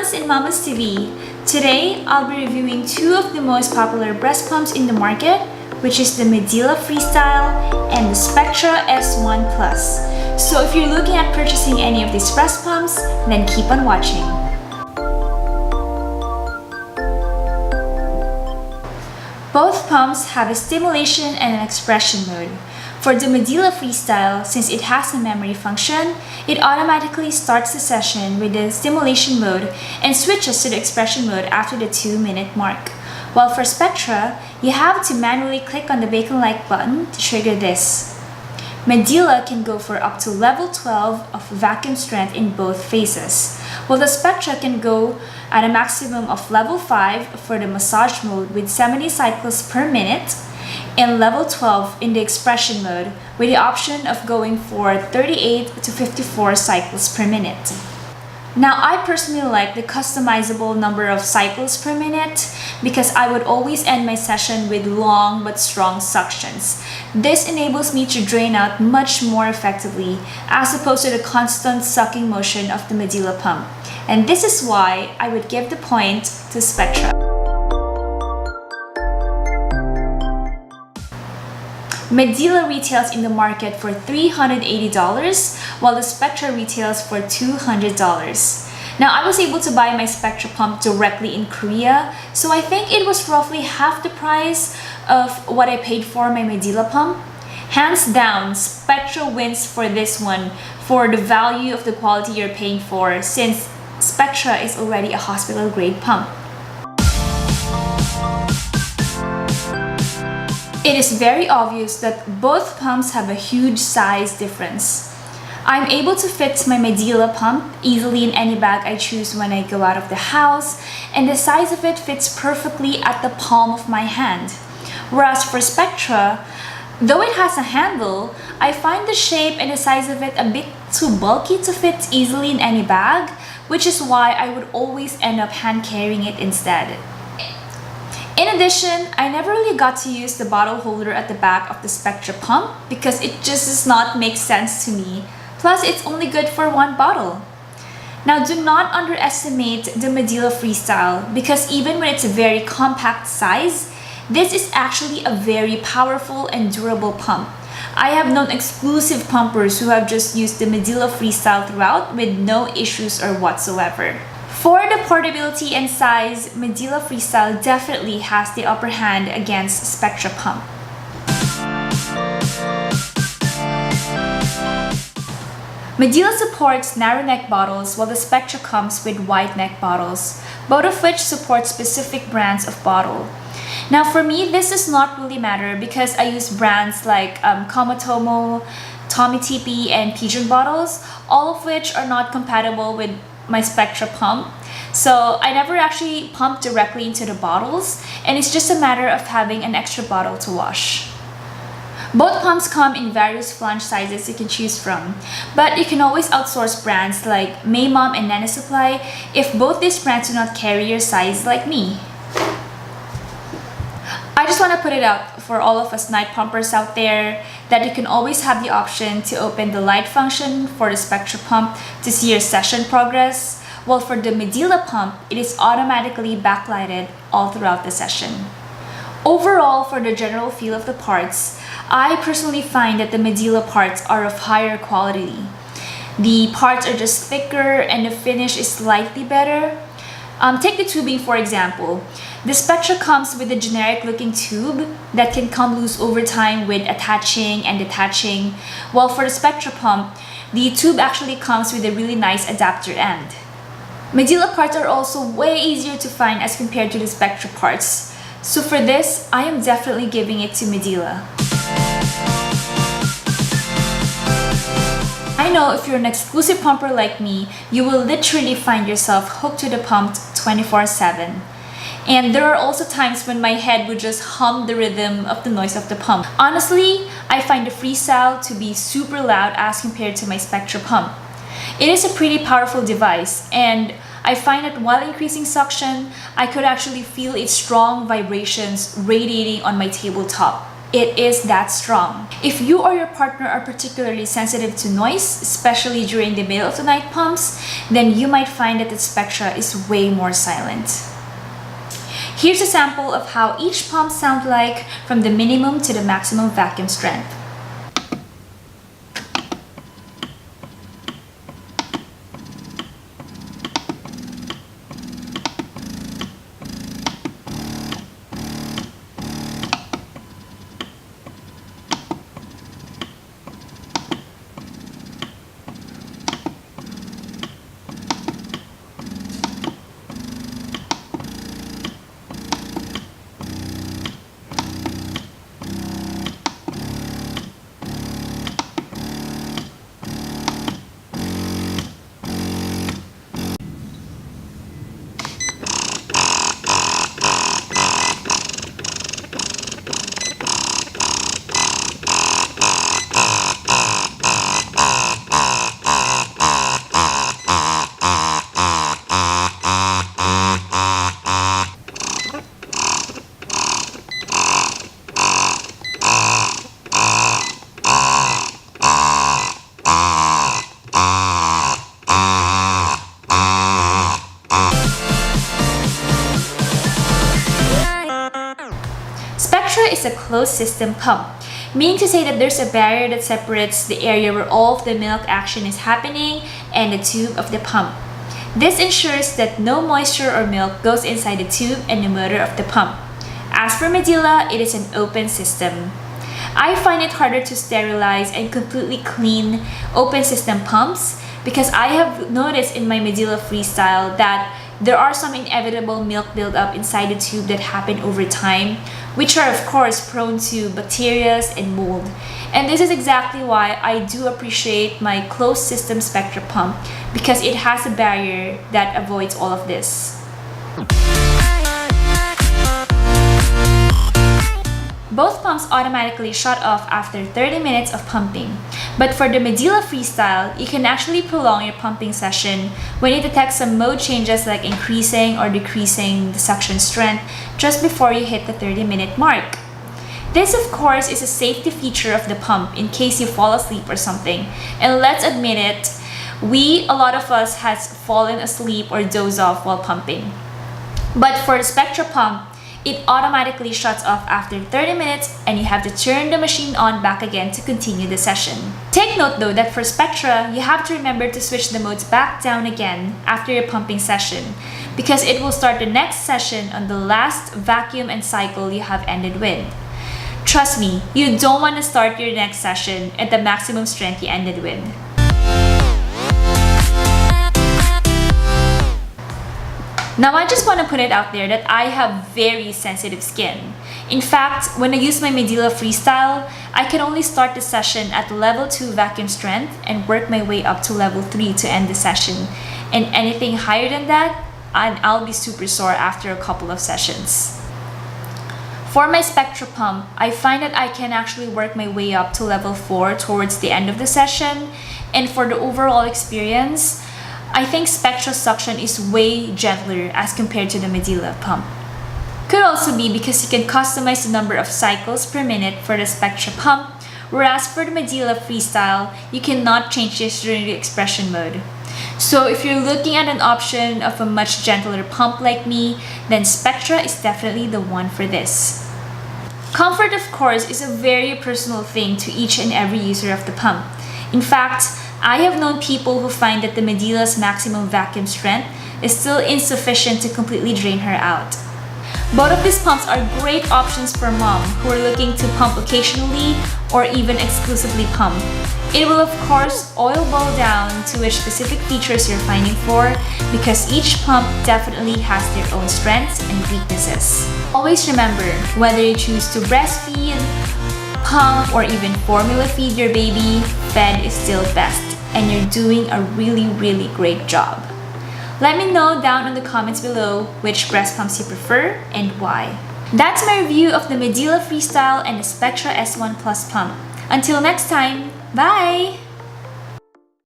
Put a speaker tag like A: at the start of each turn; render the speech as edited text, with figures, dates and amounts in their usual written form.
A: Mamas and Mamas TV. Today, I'll be reviewing two of the most popular breast pumps in the market, which is the Medela Freestyle and the Spectra S1 Plus. So if you're looking at purchasing any of these breast pumps, then keep on watching. Both pumps have a stimulation and an expression mode. For the Medela Freestyle, since it has a memory function, it automatically starts the session with the stimulation mode and switches to the expression mode after the 2-minute mark. While for Spectra, you have to manually click on the bacon-like button to trigger this. Medela can go for up to level 12 of vacuum strength in both phases, while the Spectra can go at a maximum of level 5 for the massage mode with 70 cycles per minute, and level 12 in the expression mode with the option of going for 38 to 54 cycles per minute. Now, I personally like the customizable number of cycles per minute because I would always end my session with long but strong suctions. This enables me to drain out much more effectively as opposed to the constant sucking motion of the Medela pump. And this is why I would give the point to Spectra. Medela retails in the market for $380, while the Spectra retails for $200. Now, I was able to buy my Spectra pump directly in Korea, so I think it was roughly half the price of what I paid for my Medela pump. Hands down, Spectra wins for this one for the value of the quality you're paying for, since Spectra is already a hospital-grade pump. It is very obvious that both pumps have a huge size difference. I'm able to fit my Medela pump easily in any bag I choose when I go out of the house, and the size of it fits perfectly at the palm of my hand. Whereas for Spectra, though it has a handle, I find the shape and the size of it a bit too bulky to fit easily in any bag, which is why I would always end up hand carrying it instead. In addition, I never really got to use the bottle holder at the back of the Spectra pump because it just does not make sense to me. Plus, it's only good for one bottle. Now, do not underestimate the Medela Freestyle because even when it's a very compact size, this is actually a very powerful and durable pump. I have known exclusive pumpers who have just used the Medela Freestyle throughout with no issues or whatsoever. For the portability and size, Medela Freestyle definitely has the upper hand against Spectra pump. Medela supports narrow neck bottles while the Spectra comes with wide neck bottles, both of which support specific brands of bottle. Now for me, this does not really matter because I use brands like Kamatomo, Tommy TP, and Pigeon bottles, all of which are not compatible with my Spectra pump. So I never actually pump directly into the bottles, and it's just a matter of having an extra bottle to wash. Both pumps come in various flange sizes you can choose from, but you can always outsource brands like Maymom and Nana Supply if both these brands do not carry your size like me. I just want to put it out for all of us night pumpers out there that you can always have the option to open the light function for the Spectra pump to see your session progress, while for the Medela pump, it is automatically backlighted all throughout the session. Overall, for the general feel of the parts, I personally find that the Medela parts are of higher quality. The parts are just thicker and the finish is slightly better. Take the tubing for example. The Spectra comes with a generic looking tube that can come loose over time with attaching and detaching, while for the Spectra pump, the tube actually comes with a really nice adapter end. Medela parts are also way easier to find as compared to the Spectra parts. So for this, I am definitely giving it to Medela. I know if you're an exclusive pumper like me, you will literally find yourself hooked to the pump 24/7. And there are also times when my head would just hum the rhythm of the noise of the pump. Honestly, I find the Freestyle to be super loud as compared to my Spectra pump. It is a pretty powerful device, and I find that while increasing suction, I could actually feel its strong vibrations radiating on my tabletop. It is that strong. If you or your partner are particularly sensitive to noise, especially during the middle of the night pumps, then you might find that the Spectra is way more silent. Here's a sample of how each pump sounds like from the minimum to the maximum vacuum strength. Spectra is a closed system pump, meaning to say that there's a barrier that separates the area where all of the milk action is happening and the tube of the pump. This ensures that no moisture or milk goes inside the tube and the motor of the pump. As for Medela, it is an open system. I find it harder to sterilize and completely clean open system pumps because I have noticed in my Medela Freestyle that there are some inevitable milk buildup inside the tube that happen over time, which are of course prone to bacteria and mold. And this is exactly why I do appreciate my closed system Spectra pump, because it has a barrier that avoids all of this. Both pumps automatically shut off after 30 minutes of pumping. But for the Medela Freestyle, you can actually prolong your pumping session when you detect some mode changes like increasing or decreasing the suction strength just before you hit the 30-minute mark. This, of course, is a safety feature of the pump in case you fall asleep or something. And let's admit it, a lot of us has fallen asleep or doze off while pumping. But for the Spectra pump, it automatically shuts off after 30 minutes and you have to turn the machine on back again to continue the session. Take note though that for Spectra, you have to remember to switch the modes back down again after your pumping session, because it will start the next session on the last vacuum and cycle you have ended with. Trust me, you don't want to start your next session at the maximum strength you ended with. Now I just want to put it out there that I have very sensitive skin. In fact, when I use my Medela Freestyle, I can only start the session at level 2 vacuum strength and work my way up to level 3 to end the session. And anything higher than that, I'll be super sore after a couple of sessions. For my Spectra pump, I find that I can actually work my way up to level 4 towards the end of the session. And for the overall experience, I think Spectra suction is way gentler as compared to the Medela pump. Could also be because you can customize the number of cycles per minute for the Spectra pump, whereas for the Medela Freestyle, you cannot change this during the expression mode. So if you're looking at an option of a much gentler pump like me, then Spectra is definitely the one for this. Comfort, of course, is a very personal thing to each and every user of the pump. In fact, I have known people who find that the Medela's maximum vacuum strength is still insufficient to completely drain her out. Both of these pumps are great options for mom who are looking to pump occasionally or even exclusively pump. It will of course all boil down to which specific features you're finding for, because each pump definitely has their own strengths and weaknesses. Always remember, whether you choose to breastfeed, pump, or even formula feed your baby, fed is still best, and you're doing a really great job. Let me know down in the comments below which breast pumps you prefer and why. That's my review of the Medela Freestyle and the Spectra S1 Plus pump. Until next time, bye!